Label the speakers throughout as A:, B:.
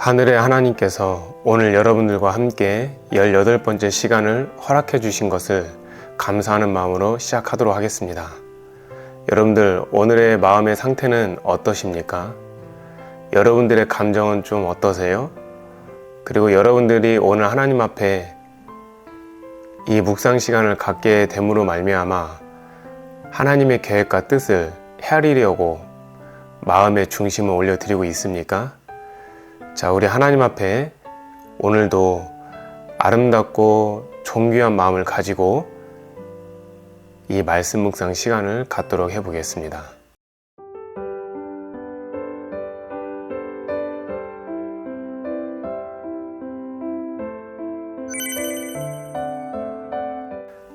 A: 하늘의 하나님께서 오늘 여러분들과 함께 18번째 시간을 허락해 주신 것을 감사하는 마음으로 시작하도록 하겠습니다. 여러분들, 오늘의 마음의 상태는 어떠십니까? 여러분들의 감정은 좀 어떠세요? 그리고 여러분들이 오늘 하나님 앞에 이 묵상 시간을 갖게 됨으로 말미암아 하나님의 계획과 뜻을 헤아리려고 마음의 중심을 올려드리고 있습니까? 자, 우리 하나님 앞에 오늘도 아름답고 존귀한 마음을 가지고 이 말씀 묵상 시간을 갖도록 해보겠습니다.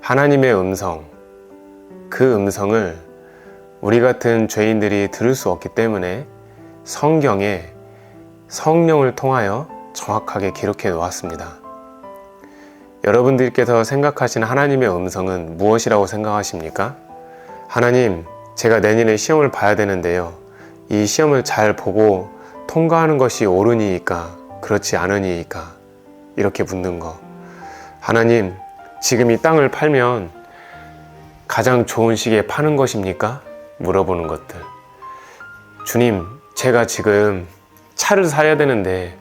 A: 하나님의 음성, 그 음성을 우리 같은 죄인들이 들을 수 없기 때문에 성경에 성령을 통하여 정확하게 기록해 놓았습니다. 여러분들께서 생각하시는 하나님의 음성은 무엇이라고 생각하십니까? 하나님, 제가 내년에 시험을 봐야 되는데요. 이 시험을 잘 보고 통과하는 것이 옳으니까, 그렇지 않으니까, 이렇게 묻는 거. 하나님, 지금 이 땅을 팔면 가장 좋은 시기에 파는 것입니까? 물어보는 것들. 주님, 제가 지금 차를 사야 되는데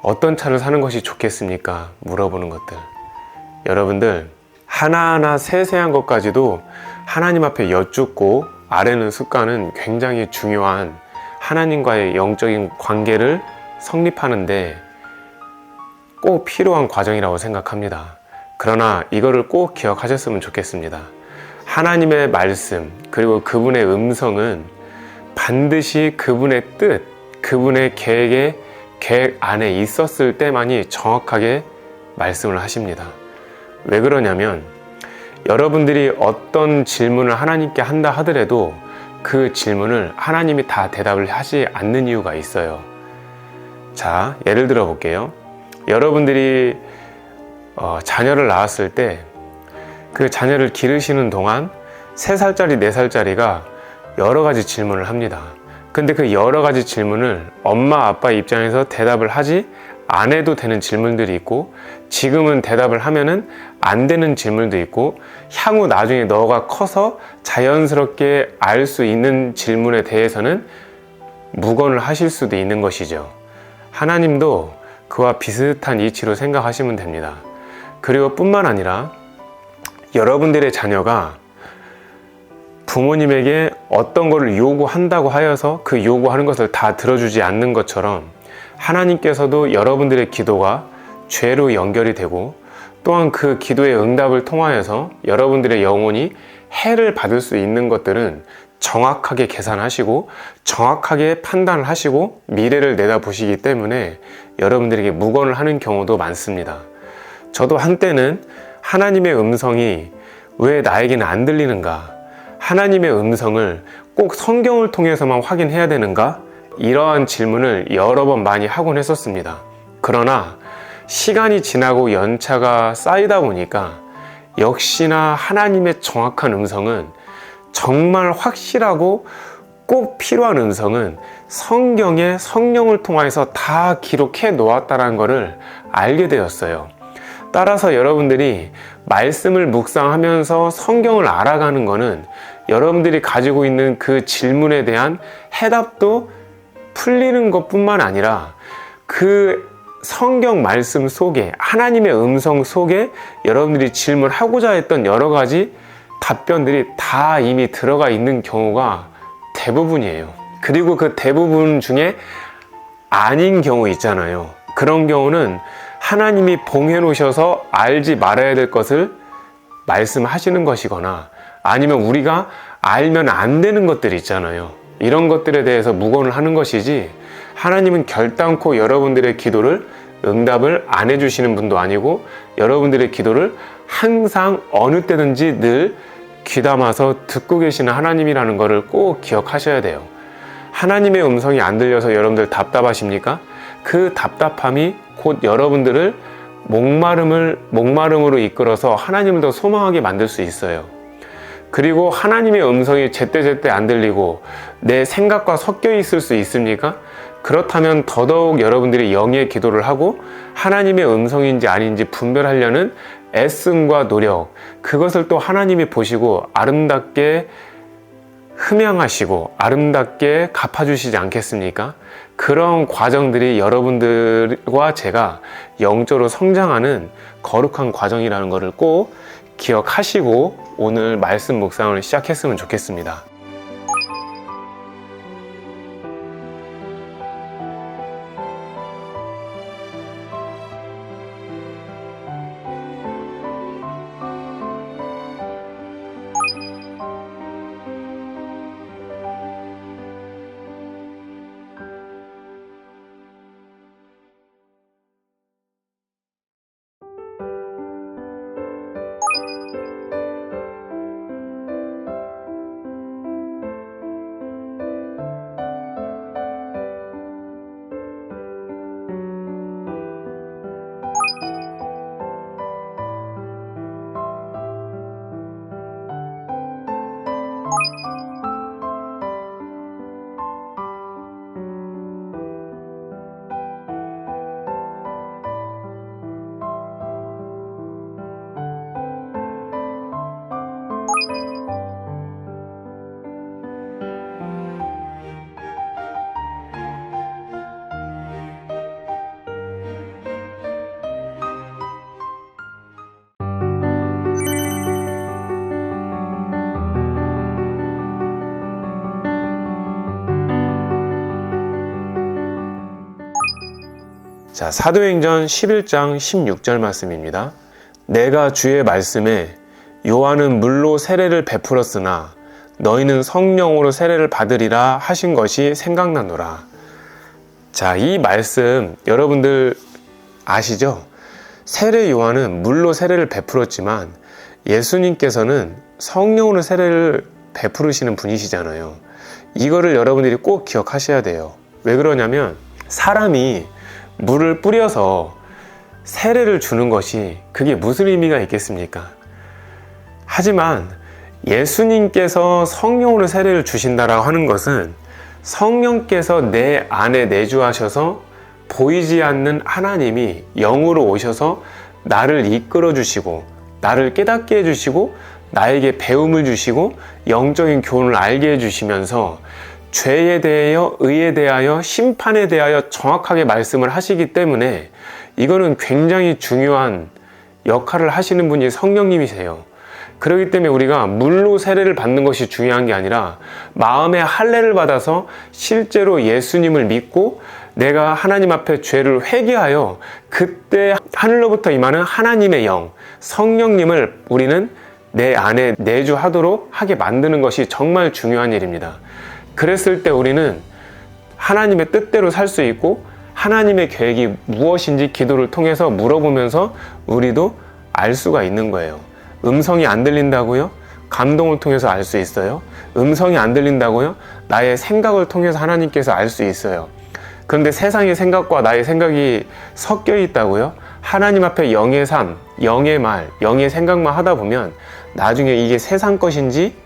A: 어떤 차를 사는 것이 좋겠습니까? 물어보는 것들. 여러분들, 하나하나 세세한 것까지도 하나님 앞에 여쭙고 아뢰는 습관은 굉장히 중요한 하나님과의 영적인 관계를 성립하는데 꼭 필요한 과정이라고 생각합니다. 그러나 이거를 꼭 기억하셨으면 좋겠습니다. 하나님의 말씀, 그리고 그분의 음성은 반드시 그분의 뜻, 그분의 계획 안에 있었을 때만이 정확하게 말씀을 하십니다. 왜 그러냐면 여러분들이 어떤 질문을 하나님께 한다 하더라도 그 질문을 하나님이 다 대답을 하지 않는 이유가 있어요. 자, 예를 들어 볼게요. 여러분들이 자녀를 낳았을 때 그 자녀를 기르시는 동안 3살짜리, 4살짜리가 여러 가지 질문을 합니다. 근데 그 여러 가지 질문을 엄마, 아빠 입장에서 대답을 하지 안 해도 되는 질문들이 있고, 지금은 대답을 하면은 안 되는 질문도 있고, 향후 나중에 너가 커서 자연스럽게 알 수 있는 질문에 대해서는 묵언을 하실 수도 있는 것이죠. 하나님도 그와 비슷한 이치로 생각하시면 됩니다. 그리고 뿐만 아니라 여러분들의 자녀가 부모님에게 어떤 것을 요구한다고 하여서 그 요구하는 것을 다 들어주지 않는 것처럼 하나님께서도 여러분들의 기도가 죄로 연결이 되고, 또한 그 기도의 응답을 통하여서 여러분들의 영혼이 해를 받을 수 있는 것들은 정확하게 계산하시고 정확하게 판단을 하시고 미래를 내다보시기 때문에 여러분들에게 묵언을 하는 경우도 많습니다. 저도 한때는 하나님의 음성이 왜 나에게는 안 들리는가? 하나님의 음성을 꼭 성경을 통해서만 확인해야 되는가? 이러한 질문을 여러 번 많이 하곤 했었습니다. 그러나 시간이 지나고 연차가 쌓이다 보니까 역시나 하나님의 정확한 음성은, 정말 확실하고 꼭 필요한 음성은 성경에 성령을 통해서 다 기록해 놓았다는 것을 알게 되었어요. 따라서 여러분들이 말씀을 묵상하면서 성경을 알아가는 것은 여러분들이 가지고 있는 그 질문에 대한 해답도 풀리는 것뿐만 아니라 그 성경 말씀 속에, 하나님의 음성 속에 여러분들이 질문하고자 했던 여러 가지 답변들이 다 이미 들어가 있는 경우가 대부분이에요. 그리고 그 대부분 중에 아닌 경우 있잖아요. 그런 경우는 하나님이 봉해 놓으셔서 알지 말아야 될 것을 말씀하시는 것이거나, 아니면 우리가 알면 안 되는 것들이 있잖아요. 이런 것들에 대해서 묵언을 하는 것이지, 하나님은 결단코 여러분들의 기도를 응답을 안 해주시는 분도 아니고, 여러분들의 기도를 항상 어느 때든지 늘 귀담아서 듣고 계시는 하나님이라는 것을 꼭 기억하셔야 돼요. 하나님의 음성이 안 들려서 여러분들 답답하십니까? 그 답답함이 곧 여러분들을 목마름으로 이끌어서 하나님을 더 소망하게 만들 수 있어요. 그리고 하나님의 음성이 제때제때 안 들리고 내 생각과 섞여 있을 수 있습니까? 그렇다면 더더욱 여러분들이 영의 기도를 하고 하나님의 음성인지 아닌지 분별하려는 애씀과 노력, 그것을 또 하나님이 보시고 아름답게 흠양하시고 아름답게 갚아주시지 않겠습니까? 그런 과정들이 여러분들과 제가 영적으로 성장하는 거룩한 과정이라는 것을 꼭 기억하시고 오늘 말씀 묵상을 시작했으면 좋겠습니다. 자, 사도행전 11장 16절 말씀입니다. 내가 주의 말씀에 요한은 물로 세례를 베풀었으나 너희는 성령으로 세례를 받으리라 하신 것이 생각나노라. 자, 이 말씀 여러분들 아시죠? 세례 요한은 물로 세례를 베풀었지만 예수님께서는 성령으로 세례를 베푸르시는 분이시잖아요. 이거를 여러분들이 꼭 기억하셔야 돼요. 왜 그러냐면 사람이 물을 뿌려서 세례를 주는 것이 그게 무슨 의미가 있겠습니까? 하지만 예수님께서 성령으로 세례를 주신다라고 하는 것은 성령께서 내 안에 내주하셔서 보이지 않는 하나님이 영으로 오셔서 나를 이끌어 주시고 나를 깨닫게 해주시고 나에게 배움을 주시고 영적인 교훈을 알게 해주시면서 죄에 대하여, 의에 대하여, 심판에 대하여 정확하게 말씀을 하시기 때문에 이거는 굉장히 중요한 역할을 하시는 분이 성령님이세요. 그렇기 때문에 우리가 물로 세례를 받는 것이 중요한 게 아니라 마음의 할례를 받아서 실제로 예수님을 믿고 내가 하나님 앞에 죄를 회개하여 그때 하늘로부터 임하는 하나님의 영, 성령님을 우리는 내 안에 내주하도록 하게 만드는 것이 정말 중요한 일입니다. 그랬을 때 우리는 하나님의 뜻대로 살 수 있고 하나님의 계획이 무엇인지 기도를 통해서 물어보면서 우리도 알 수가 있는 거예요. 음성이 안 들린다고요? 감동을 통해서 알 수 있어요. 음성이 안 들린다고요? 나의 생각을 통해서 하나님께서 알 수 있어요. 그런데 세상의 생각과 나의 생각이 섞여 있다고요? 하나님 앞에 영의 삶, 영의 말, 영의 생각만 하다 보면 나중에 이게 세상 것인지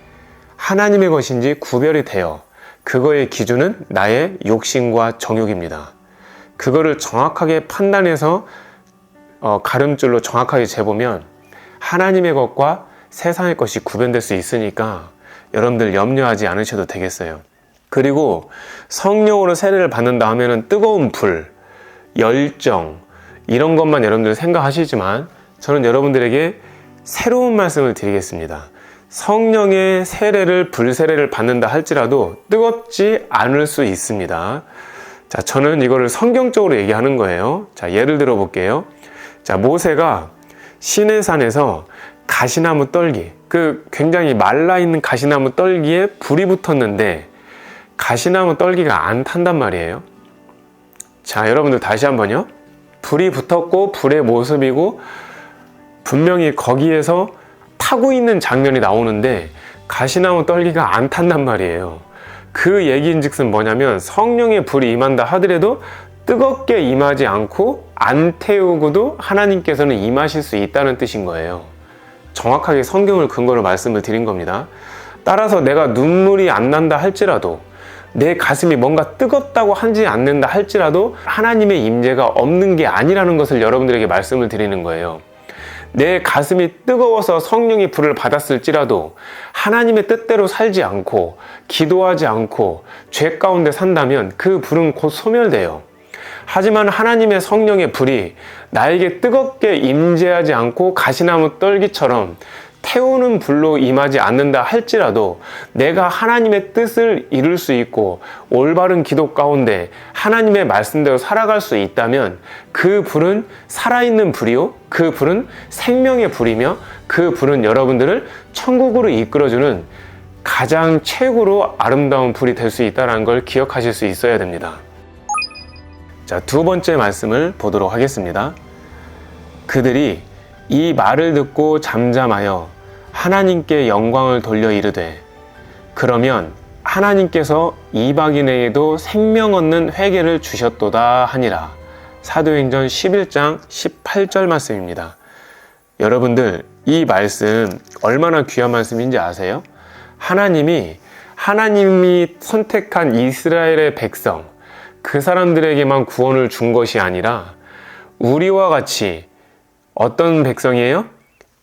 A: 하나님의 것인지 구별이 돼요. 그거의 기준은 나의 욕심과 정욕입니다. 그거를 정확하게 판단해서 가름줄로 정확하게 재보면 하나님의 것과 세상의 것이 구별될 수 있으니까 여러분들 염려하지 않으셔도 되겠어요. 그리고 성령으로 세례를 받는다 하면은 뜨거운 불, 열정 이런 것만 여러분들 생각하시지만 저는 여러분들에게 새로운 말씀을 드리겠습니다. 성령의 세례를 불세례를 받는다 할지라도 뜨겁지 않을 수 있습니다. 자, 저는 이거를 성경적으로 얘기하는 거예요. 자, 예를 들어 볼게요. 자, 모세가 시내산에서 가시나무 떨기, 그 굉장히 말라있는 가시나무 떨기에 불이 붙었는데 가시나무 떨기가 안 탄단 말이에요. 자, 여러분들 다시 한번요. 불이 붙었고 불의 모습이고 분명히 거기에서 타고 있는 장면이 나오는데 가시나무 떨기가 안 탄단 말이에요. 그 얘기인즉슨 뭐냐면 성령의 불이 임한다 하더라도 뜨겁게 임하지 않고 안 태우고도 하나님께서는 임하실 수 있다는 뜻인 거예요. 정확하게 성경을 근거로 말씀을 드린 겁니다. 따라서 내가 눈물이 안 난다 할지라도 내 가슴이 뭔가 뜨겁다고 하지 않는다 할지라도 하나님의 임재가 없는 게 아니라는 것을 여러분들에게 말씀을 드리는 거예요. 내 가슴이 뜨거워서 성령의 불을 받았을지라도 하나님의 뜻대로 살지 않고 기도하지 않고 죄 가운데 산다면 그 불은 곧 소멸돼요. 하지만 하나님의 성령의 불이 나에게 뜨겁게 임재하지 않고 가시나무 떨기처럼 태우는 불로 임하지 않는다 할지라도 내가 하나님의 뜻을 이룰 수 있고 올바른 기도 가운데 하나님의 말씀대로 살아갈 수 있다면 그 불은 살아있는 불이요, 그 불은 생명의 불이며 그 불은 여러분들을 천국으로 이끌어주는 가장 최고로 아름다운 불이 될 수 있다는 걸 기억하실 수 있어야 됩니다. 자, 두 번째 말씀을 보도록 하겠습니다. 그들이 이 말을 듣고 잠잠하여 하나님께 영광을 돌려 이르되 그러면 하나님께서 이방인에게도 생명 얻는 회개를 주셨도다 하니라. 사도행전 11장 18절 말씀입니다. 여러분들, 이 말씀 얼마나 귀한 말씀인지 아세요? 하나님이 선택한 이스라엘의 백성, 그 사람들에게만 구원을 준 것이 아니라 우리와 같이 어떤 백성이에요?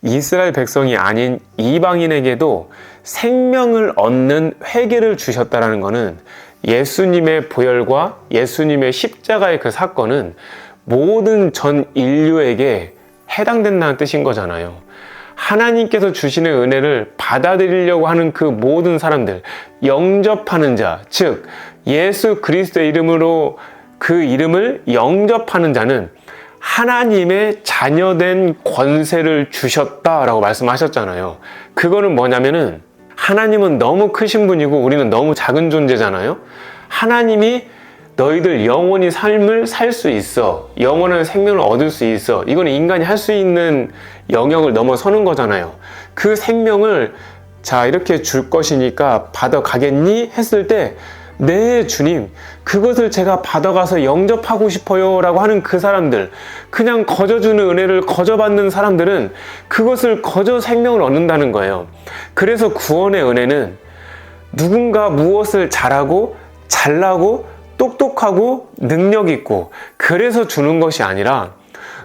A: 이스라엘 백성이 아닌 이방인에게도 생명을 얻는 회개를 주셨다는 것은 예수님의 보혈과 예수님의 십자가의 그 사건은 모든 전 인류에게 해당된다는 뜻인 거잖아요. 하나님께서 주시는 은혜를 받아들이려고 하는 그 모든 사람들, 영접하는 자, 즉 예수 그리스도의 이름으로 그 이름을 영접하는 자는 하나님의 자녀된 권세를 주셨다라고 말씀하셨잖아요. 그거는 뭐냐면은 하나님은 너무 크신 분이고 우리는 너무 작은 존재잖아요. 하나님이 너희들 영원히 삶을 살 수 있어, 영원한 생명을 얻을 수 있어, 이거는 인간이 할 수 있는 영역을 넘어서는 거잖아요. 그 생명을 자 이렇게 줄 것이니까 받아가겠니? 했을 때 네 주님, 그것을 제가 받아가서 영접하고 싶어요 라고 하는 그 사람들, 그냥 거저주는 은혜를 거저받는 사람들은 그것을 거저 생명을 얻는다는 거예요. 그래서 구원의 은혜는 누군가 무엇을 잘하고 잘나고 똑똑하고 능력 있고 그래서 주는 것이 아니라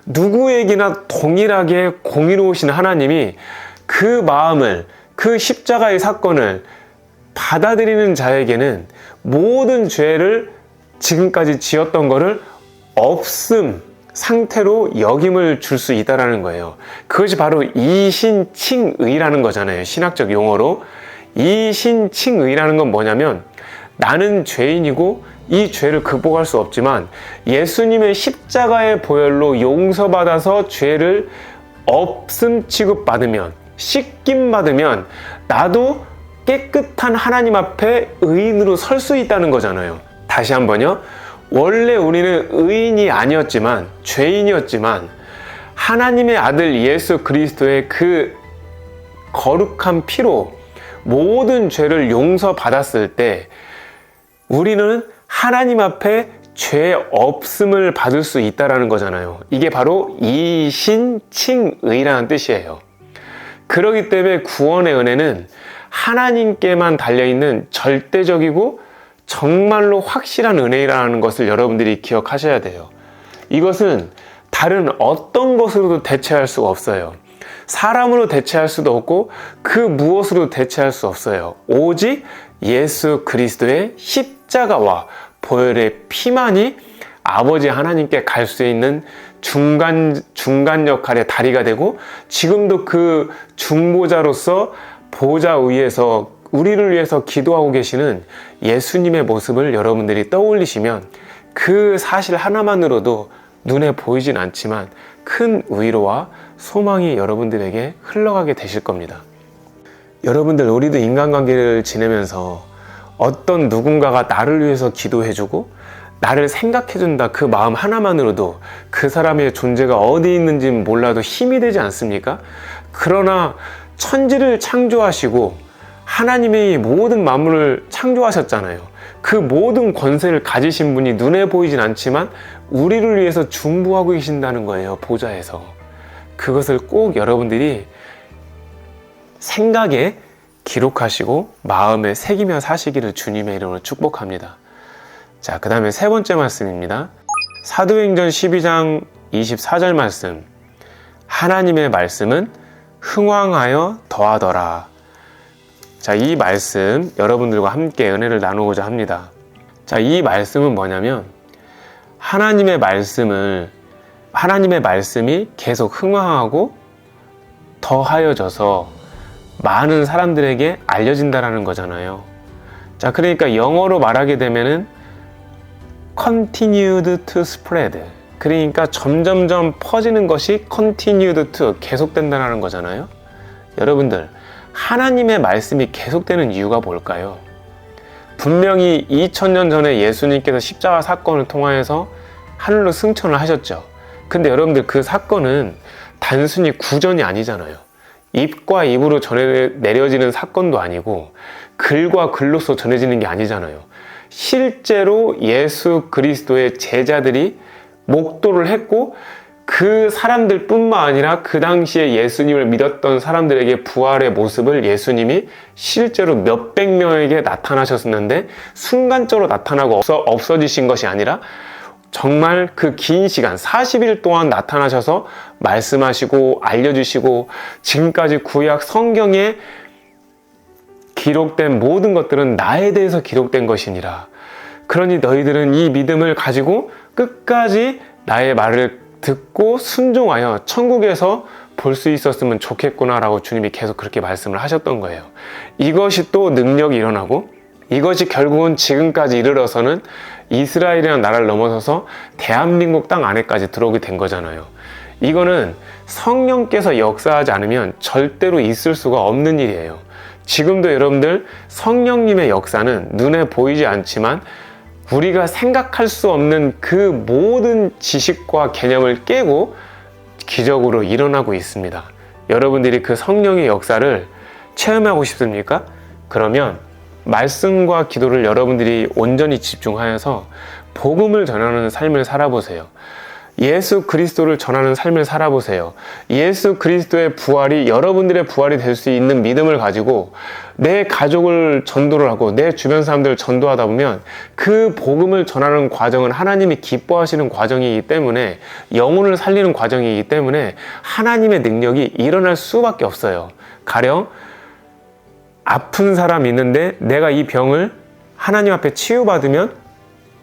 A: 누구에게나 동일하게 공의로우신 하나님이 그 마음을, 그 십자가의 사건을 받아들이는 자에게는 모든 죄를 지금까지 지었던 것을 없음 상태로 역임을 줄 수 있다는 거예요. 그것이 바로 이신칭의라는 거잖아요. 신학적 용어로. 이신칭의라는 건 뭐냐면 나는 죄인이고 이 죄를 극복할 수 없지만 예수님의 십자가의 보혈로 용서받아서 죄를 없음 취급받으면, 씻김 받으면 나도 깨끗한 하나님 앞에 의인으로 설 수 있다는 거잖아요. 다시 한번요. 원래 우리는 의인이 아니었지만, 죄인이었지만 하나님의 아들 예수 그리스도의 그 거룩한 피로 모든 죄를 용서받았을 때 우리는 하나님 앞에 죄 없음을 받을 수 있다는 거잖아요. 이게 바로 이신칭의라는 뜻이에요. 그렇기 때문에 구원의 은혜는 하나님께만 달려있는 절대적이고 정말로 확실한 은혜라는 것을 여러분들이 기억하셔야 돼요. 이것은 다른 어떤 것으로도 대체할 수가 없어요. 사람으로 대체할 수도 없고 그 무엇으로 대체할 수 없어요. 오직 예수 그리스도의 십자가와 보혈의 피만이 아버지 하나님께 갈 수 있는 중간 역할의 다리가 되고, 지금도 그 중보자로서 보좌 위에서 우리를 위해서 기도하고 계시는 예수님의 모습을 여러분들이 떠올리시면 그 사실 하나만으로도 눈에 보이진 않지만 큰 위로와 소망이 여러분들에게 흘러가게 되실 겁니다. 여러분들, 우리도 인간관계를 지내면서 어떤 누군가가 나를 위해서 기도해주고 나를 생각해준다, 그 마음 하나만으로도 그 사람의 존재가 어디 있는지 몰라도 힘이 되지 않습니까? 그러나 천지를 창조하시고 하나님의 모든 만물을 창조하셨잖아요. 그 모든 권세를 가지신 분이 눈에 보이진 않지만 우리를 위해서 중보하고 계신다는 거예요. 보좌에서. 그것을 꼭 여러분들이 생각에 기록하시고 마음에 새기며 사시기를 주님의 이름으로 축복합니다. 자, 그 다음에 세 번째 말씀입니다. 사도행전 12장 24절 말씀. 하나님의 말씀은 흥왕하여 더하더라. 자, 이 말씀 여러분들과 함께 은혜를 나누고자 합니다. 자, 이 말씀은 뭐냐면 하나님의 말씀이 계속 흥왕하고 더하여져서 많은 사람들에게 알려진다라는 거잖아요. 자, 그러니까 영어로 말하게 되면은 continued to spread. 그러니까 점점점 퍼지는 것이 continued to, 계속된다는 거잖아요. 여러분들, 하나님의 말씀이 계속되는 이유가 뭘까요? 분명히 2000년 전에 예수님께서 십자가 사건을 통하여서 하늘로 승천을 하셨죠. 근데 여러분들, 그 사건은 단순히 구전이 아니잖아요. 입과 입으로 내려지는 사건도 아니고 글과 글로서 전해지는 게 아니잖아요. 실제로 예수 그리스도의 제자들이 목도를 했고 그 사람들뿐만 아니라 그 당시에 예수님을 믿었던 사람들에게 부활의 모습을 예수님이 실제로 몇백 명에게 나타나셨는데 순간적으로 나타나고 없어지신 것이 아니라 정말 그 긴 시간 40일 동안 나타나셔서 말씀하시고 알려주시고 지금까지 구약 성경에 기록된 모든 것들은 나에 대해서 기록된 것이니라. 그러니 너희들은 이 믿음을 가지고 끝까지 나의 말을 듣고 순종하여 천국에서 볼 수 있었으면 좋겠구나 라고 주님이 계속 그렇게 말씀을 하셨던 거예요. 이것이 또 능력이 일어나고 이것이 결국은 지금까지 이르러서는 이스라엘이라는 나라를 넘어서서 대한민국 땅 안에까지 들어오게 된 거잖아요. 이거는 성령께서 역사하지 않으면 절대로 있을 수가 없는 일이에요. 지금도 여러분들 성령님의 역사는 눈에 보이지 않지만 우리가 생각할 수 없는 그 모든 지식과 개념을 깨고 기적으로 일어나고 있습니다. 여러분들이 그 성령의 역사를 체험하고 싶습니까? 그러면 말씀과 기도를 여러분들이 온전히 집중하여서 복음을 전하는 삶을 살아보세요. 예수 그리스도를 전하는 삶을 살아보세요. 예수 그리스도의 부활이 여러분들의 부활이 될 수 있는 믿음을 가지고 내 가족을 전도를 하고 내 주변 사람들을 전도하다 보면 그 복음을 전하는 과정은 하나님이 기뻐하시는 과정이기 때문에 영혼을 살리는 과정이기 때문에 하나님의 능력이 일어날 수밖에 없어요. 가령 아픈 사람이 있는데 내가 이 병을 하나님 앞에 치유받으면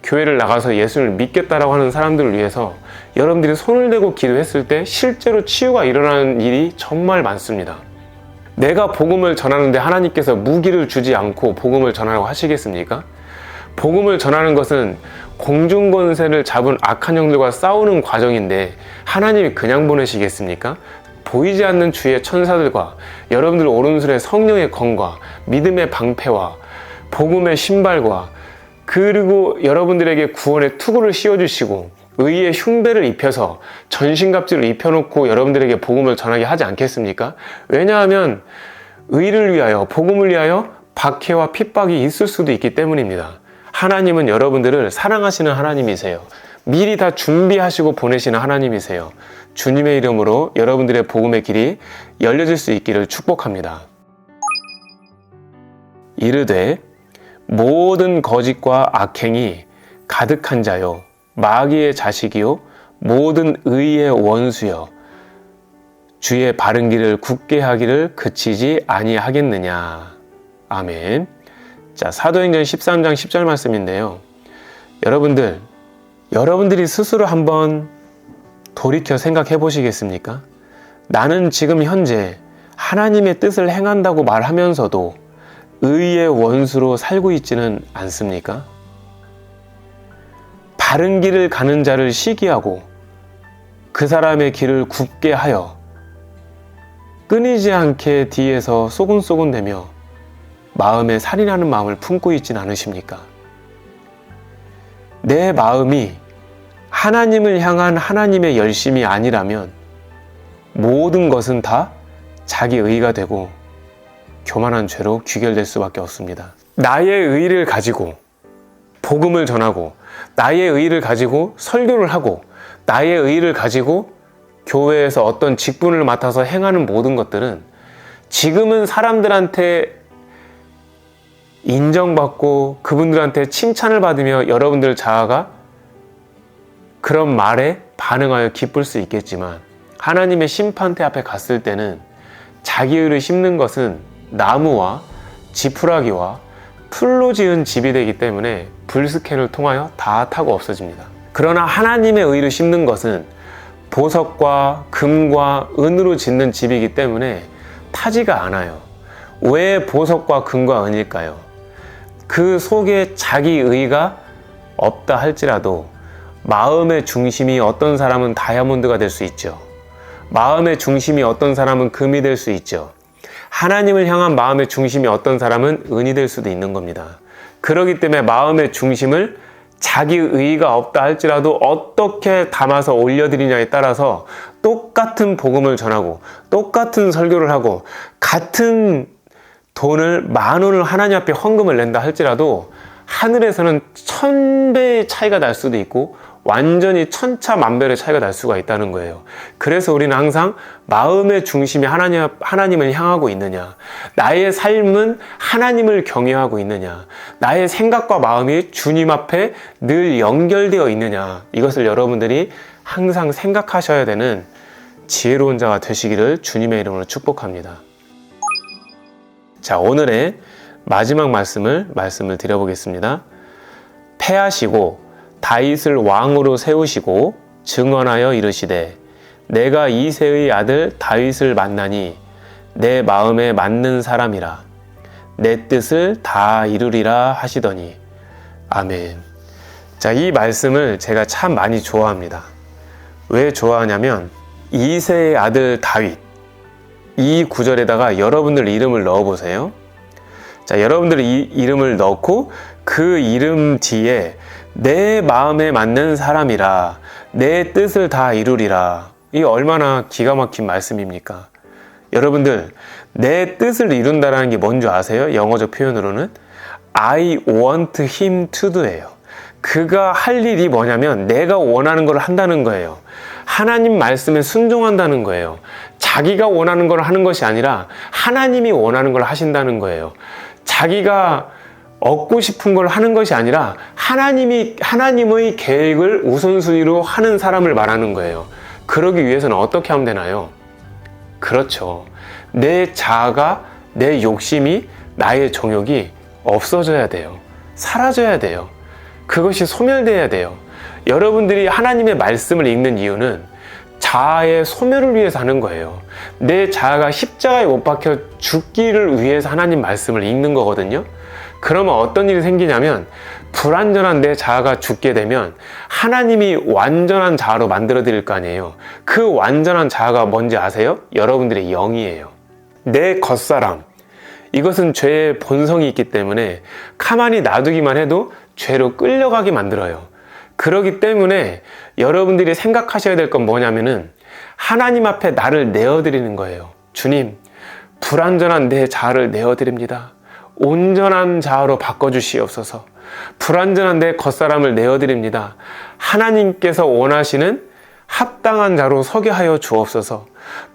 A: 교회를 나가서 예수를 믿겠다라고 하는 사람들을 위해서 여러분들이 손을 대고 기도했을 때 실제로 치유가 일어나는 일이 정말 많습니다. 내가 복음을 전하는데 하나님께서 무기를 주지 않고 복음을 전하라고 하시겠습니까? 복음을 전하는 것은 공중권세를 잡은 악한 영들과 싸우는 과정인데 하나님이 그냥 보내시겠습니까? 보이지 않는 주의 천사들과 여러분들 오른손에 성령의 검과 믿음의 방패와 복음의 신발과 그리고 여러분들에게 구원의 투구를 씌워주시고 의의 흉배를 입혀서 전신갑주를 입혀놓고 여러분들에게 복음을 전하게 하지 않겠습니까? 왜냐하면 의를 위하여 복음을 위하여 박해와 핍박이 있을 수도 있기 때문입니다. 하나님은 여러분들을 사랑하시는 하나님이세요. 미리 다 준비하시고 보내시는 하나님이세요. 주님의 이름으로 여러분들의 복음의 길이 열려질 수 있기를 축복합니다. 이르되 모든 거짓과 악행이 가득한 자요 마귀의 자식이요 모든 의의 원수여 주의 바른 길을 굳게 하기를 그치지 아니하겠느냐. 아멘. 자, 사도행전 13장 10절 말씀인데요. 여러분들이 스스로 한번 돌이켜 생각해 보시겠습니까? 나는 지금 현재 하나님의 뜻을 행한다고 말하면서도 의의 원수로 살고 있지는 않습니까? 바른 길을 가는 자를 시기하고 그 사람의 길을 굽게 하여 끊이지 않게 뒤에서 소곤소곤대며 마음에 살인하는 마음을 품고 있지는 않으십니까? 내 마음이 하나님을 향한 하나님의 열심이 아니라면 모든 것은 다 자기 의가 되고 교만한 죄로 귀결될 수밖에 없습니다. 나의 의를 가지고 복음을 전하고 나의 의를 가지고 설교를 하고 나의 의를 가지고 교회에서 어떤 직분을 맡아서 행하는 모든 것들은 지금은 사람들한테 인정받고 그분들한테 칭찬을 받으며 여러분들 자아가 그런 말에 반응하여 기쁠 수 있겠지만, 하나님의 심판대 앞에 갔을 때는 자기의를 심는 것은 나무와 지푸라기와 풀로 지은 집이 되기 때문에 불스캔을 통하여 다 타고 없어집니다. 그러나 하나님의 의를 심는 것은 보석과 금과 은으로 짓는 집이기 때문에 타지가 않아요. 왜 보석과 금과 은일까요? 그 속에 자기 의가 없다 할지라도 마음의 중심이 어떤 사람은 다이아몬드가 될 수 있죠. 마음의 중심이 어떤 사람은 금이 될 수 있죠. 하나님을 향한 마음의 중심이 어떤 사람은 은이 될 수도 있는 겁니다. 그렇기 때문에 마음의 중심을 자기 의가 없다 할지라도 어떻게 담아서 올려드리냐에 따라서 똑같은 복음을 전하고 똑같은 설교를 하고 같은 돈을 10,000원을 하나님 앞에 헌금을 낸다 할지라도 하늘에서는 1000배의 차이가 날 수도 있고 완전히 천차만별의 차이가 날 수가 있다는 거예요. 그래서 우리는 항상 마음의 중심이 하나님을 향하고 있느냐, 나의 삶은 하나님을 경외하고 있느냐, 나의 생각과 마음이 주님 앞에 늘 연결되어 있느냐, 이것을 여러분들이 항상 생각하셔야 되는 지혜로운 자가 되시기를 주님의 이름으로 축복합니다. 자, 오늘의 마지막 말씀을 드려보겠습니다. 패하시고 다윗을 왕으로 세우시고 증언하여 이르시되 내가 이새의 아들 다윗을 만나니 내 마음에 맞는 사람이라 내 뜻을 다 이루리라 하시더니. 아멘. 자, 이 말씀을 제가 참 많이 좋아합니다. 왜 좋아하냐면 이새의 아들 다윗, 이 구절에다가 여러분들 이름을 넣어보세요. 자, 여러분들 이 이름을 넣고 그 이름 뒤에 내 마음에 맞는 사람이라 내 뜻을 다 이루리라. 이게 얼마나 기가 막힌 말씀입니까? 여러분들, 내 뜻을 이룬다라는 게 뭔지 아세요? 영어적 표현으로는 I want him to do예요. 그가 할 일이 뭐냐면 내가 원하는 걸 한다는 거예요. 하나님 말씀에 순종한다는 거예요. 자기가 원하는 걸 하는 것이 아니라 하나님이 원하는 걸 하신다는 거예요. 자기가 얻고 싶은 걸 하는 것이 아니라 하나님의 계획을 우선순위로 하는 사람을 말하는 거예요. 그러기 위해서는 어떻게 하면 되나요? 그렇죠. 내 자아가, 내 욕심이, 나의 정욕이 없어져야 돼요. 사라져야 돼요. 그것이 소멸돼야 돼요. 여러분들이 하나님의 말씀을 읽는 이유는 자아의 소멸을 위해서 하는 거예요. 내 자아가 십자가에 못 박혀 죽기를 위해서 하나님 말씀을 읽는 거거든요. 그러면 어떤 일이 생기냐면 불완전한 내 자아가 죽게 되면 하나님이 완전한 자아로 만들어 드릴 거 아니에요. 그 완전한 자아가 뭔지 아세요? 여러분들의 영이에요. 내 겉사람, 이것은 죄의 본성이 있기 때문에 가만히 놔두기만 해도 죄로 끌려가게 만들어요. 그렇기 때문에 여러분들이 생각하셔야 될 건 뭐냐면은 하나님 앞에 나를 내어드리는 거예요. 주님, 불완전한 내 자아를 내어드립니다. 온전한 자아로 바꿔주시옵소서. 불완전한 내 겉사람을 내어드립니다. 하나님께서 원하시는 합당한 자로 서게 하여 주옵소서.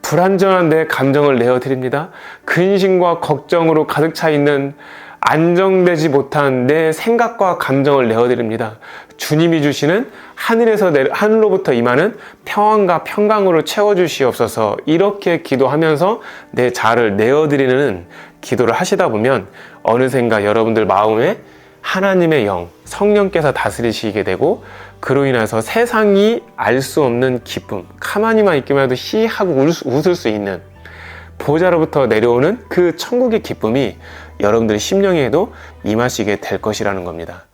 A: 불완전한 내 감정을 내어드립니다. 근심과 걱정으로 가득 차 있는 안정되지 못한 내 생각과 감정을 내어드립니다. 주님이 주시는 하늘로부터 임하는 평안과 평강으로 채워주시옵소서. 이렇게 기도하면서 내 자아를 내어드리는 기도를 하시다 보면 어느샌가 여러분들 마음에 하나님의 영, 성령께서 다스리시게 되고 그로 인해서 세상이 알 수 없는 기쁨, 가만히만 있기만 해도 히하고 웃을 수 있는 보좌로부터 내려오는 그 천국의 기쁨이 여러분들의 심령에도 임하시게 될 것이라는 겁니다.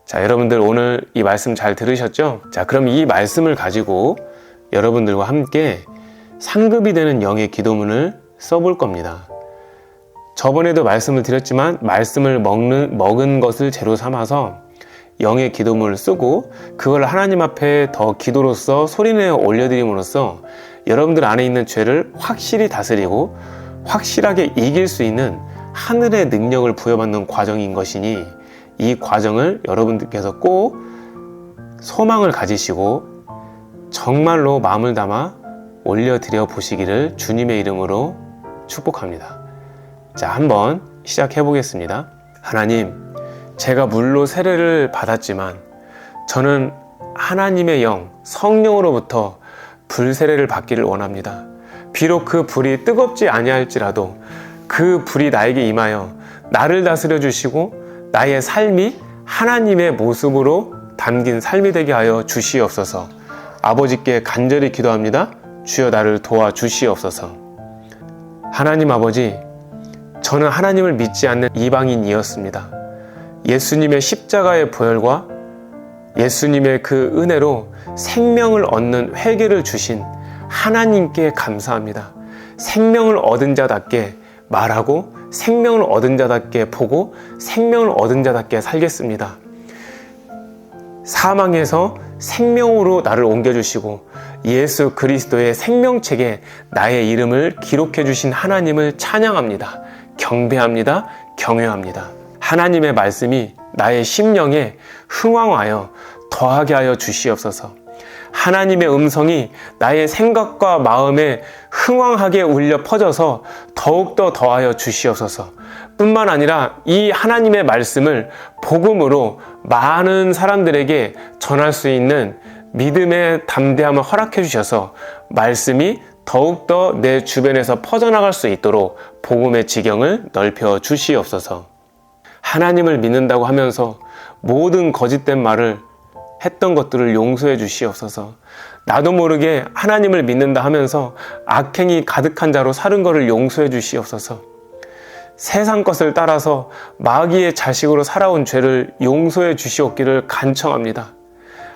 A: 자, 여러분들 오늘 이 말씀 잘 들으셨죠? 자, 그럼 이 말씀을 가지고 여러분들과 함께 상급이 되는 영의 기도문을 써볼 겁니다. 저번에도 말씀을 드렸지만 말씀을 먹은 것을 재료 삼아서 영의 기도문을 쓰고 그걸 하나님 앞에 더 기도로서 소리내어 올려드림으로써 여러분들 안에 있는 죄를 확실히 다스리고 확실하게 이길 수 있는 하늘의 능력을 부여받는 과정인 것이니 이 과정을 여러분들께서 꼭 소망을 가지시고 정말로 마음을 담아 올려드려 보시기를 주님의 이름으로 축복합니다. 자, 한번 시작해 보겠습니다. 하나님, 제가 물로 세례를 받았지만 저는 하나님의 영, 성령으로부터 불세례를 받기를 원합니다. 비록 그 불이 뜨겁지 아니할지라도 그 불이 나에게 임하여 나를 다스려 주시고 나의 삶이 하나님의 모습으로 담긴 삶이 되게 하여 주시옵소서. 아버지께 간절히 기도합니다. 주여 나를 도와주시옵소서. 하나님 아버지, 저는 하나님을 믿지 않는 이방인이었습니다. 예수님의 십자가의 보혈과 예수님의 그 은혜로 생명을 얻는 회개를 주신 하나님께 감사합니다. 생명을 얻은 자답게 말하고 생명을 얻은 자답게 보고 생명을 얻은 자답게 살겠습니다. 사망에서 생명으로 나를 옮겨주시고 예수 그리스도의 생명책에 나의 이름을 기록해 주신 하나님을 찬양합니다. 경배합니다. 경외합니다. 하나님의 말씀이 나의 심령에 흥왕하여 더하게 하여 주시옵소서. 하나님의 음성이 나의 생각과 마음에 흥왕하게 울려 퍼져서 더욱더 더하여 주시옵소서. 뿐만 아니라 이 하나님의 말씀을 복음으로 많은 사람들에게 전할 수 있는 믿음의 담대함을 허락해 주셔서 말씀이 더욱더 내 주변에서 퍼져나갈 수 있도록 복음의 지경을 넓혀 주시옵소서. 하나님을 믿는다고 하면서 모든 거짓된 말을 했던 것들을 용서해 주시옵소서. 나도 모르게 하나님을 믿는다 하면서 악행이 가득한 자로 사는 것을 용서해 주시옵소서. 세상 것을 따라서 마귀의 자식으로 살아온 죄를 용서해 주시옵기를 간청합니다.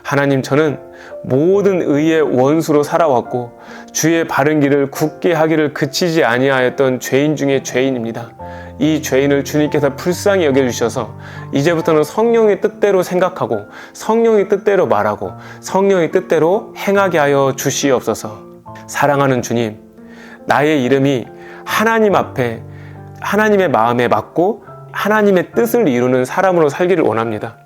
A: 하나님, 저는 모든 의의 원수로 살아왔고 주의 바른 길을 굳게 하기를 그치지 아니하였던 죄인 중에 죄인입니다. 이 죄인을 주님께서 불쌍히 여겨주셔서 이제부터는 성령의 뜻대로 생각하고 성령의 뜻대로 말하고 성령의 뜻대로 행하게 하여 주시옵소서. 사랑하는 주님, 나의 이름이 하나님 앞에 하나님의 마음에 맞고 하나님의 뜻을 이루는 사람으로 살기를 원합니다.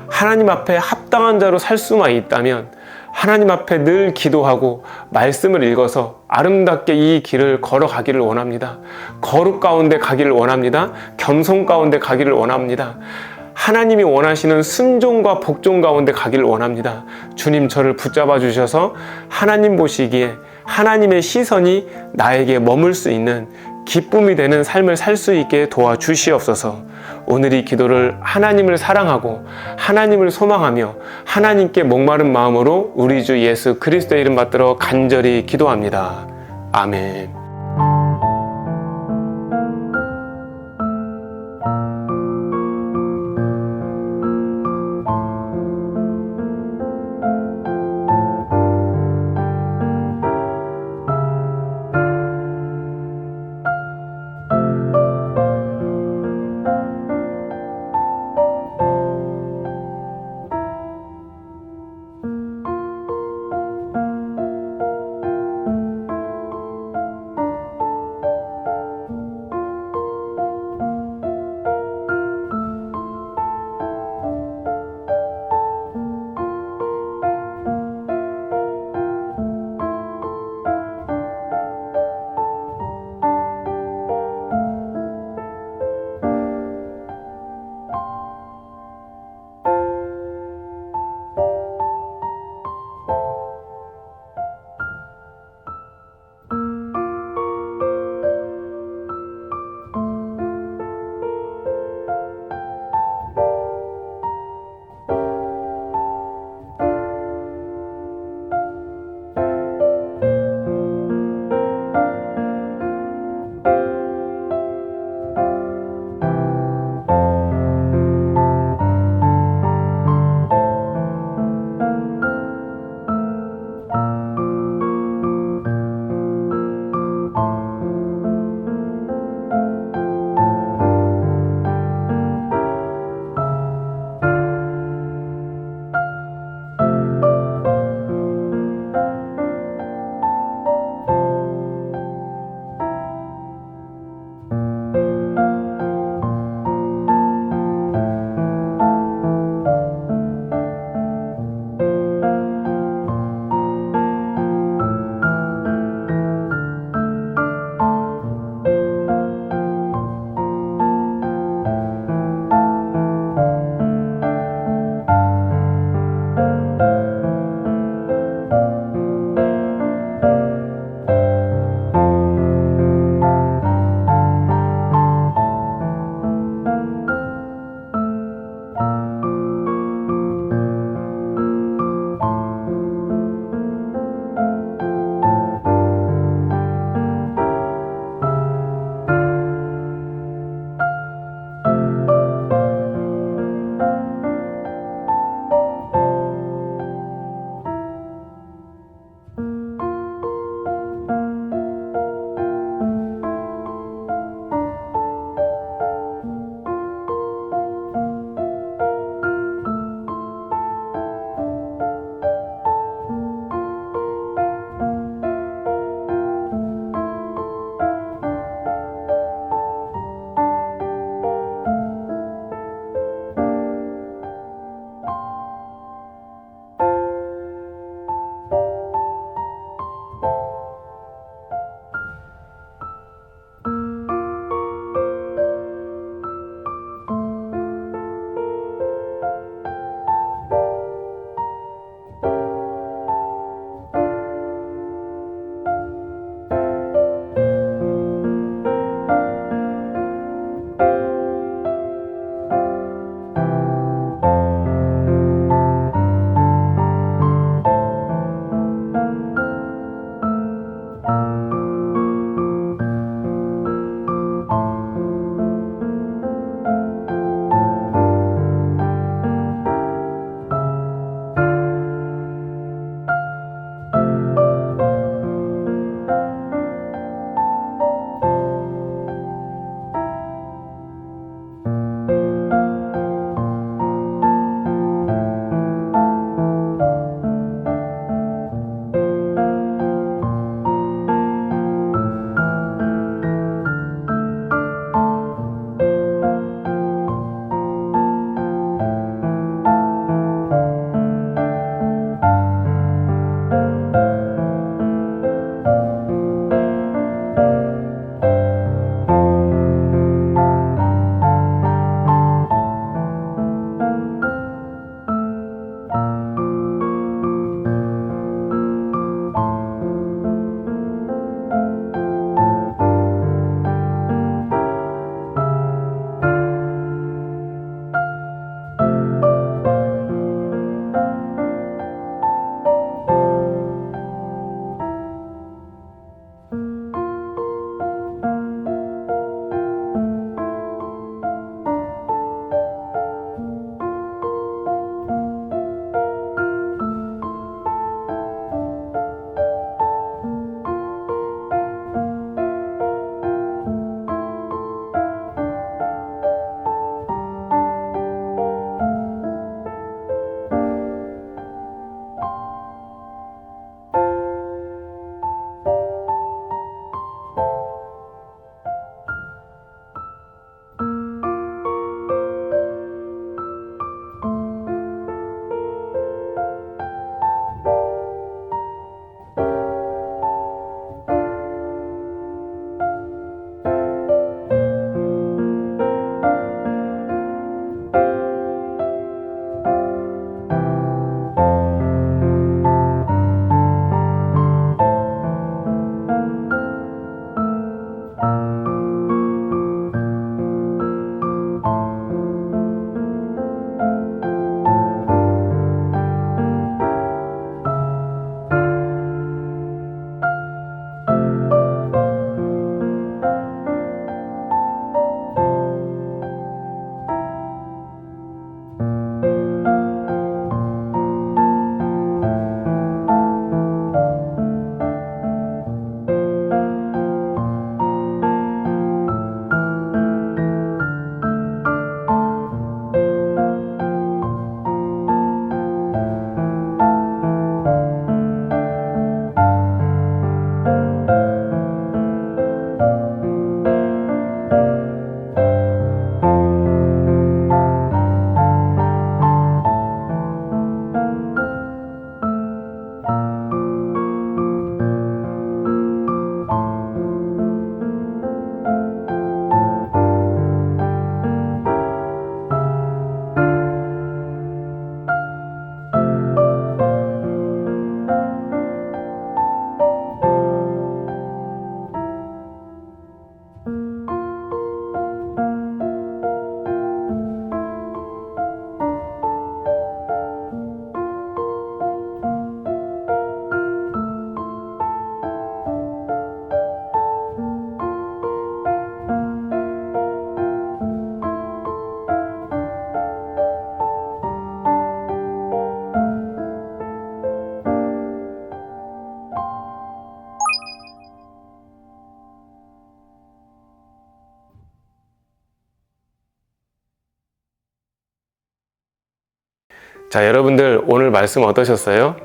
A: 하나님 앞에 합당한 자로 살 수만 있다면 하나님 앞에 늘 기도하고 말씀을 읽어서 아름답게 이 길을 걸어가기를 원합니다. 거룩 가운데 가기를 원합니다. 겸손 가운데 가기를 원합니다. 하나님이 원하시는 순종과 복종 가운데 가기를 원합니다. 주님, 저를 붙잡아 주셔서 하나님 보시기에 하나님의 시선이 나에게 머물 수 있는 기쁨이 되는 삶을 살 수 있게 도와주시옵소서. 오늘 이 기도를 하나님을 사랑하고 하나님을 소망하며 하나님께 목마른 마음으로 우리 주 예수 그리스도의 이름 받들어 간절히 기도합니다. 아멘. 자, 여러분들 오늘 말씀 어떠셨어요?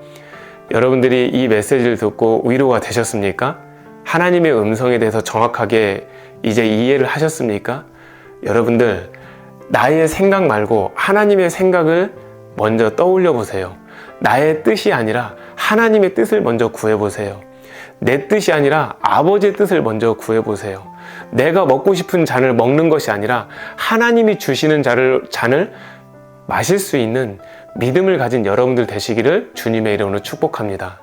A: 여러분들이 이 메시지를 듣고 위로가 되셨습니까? 하나님의 음성에 대해서 정확하게 이제 이해를 하셨습니까? 여러분들, 나의 생각 말고 하나님의 생각을 먼저 떠올려 보세요. 나의 뜻이 아니라 하나님의 뜻을 먼저 구해보세요. 내 뜻이 아니라 아버지의 뜻을 먼저 구해보세요. 내가 먹고 싶은 잔을 먹는 것이 아니라 하나님이 주시는 잔을 마실 수 있는 믿음을 가진 여러분들 되시기를 주님의 이름으로 축복합니다.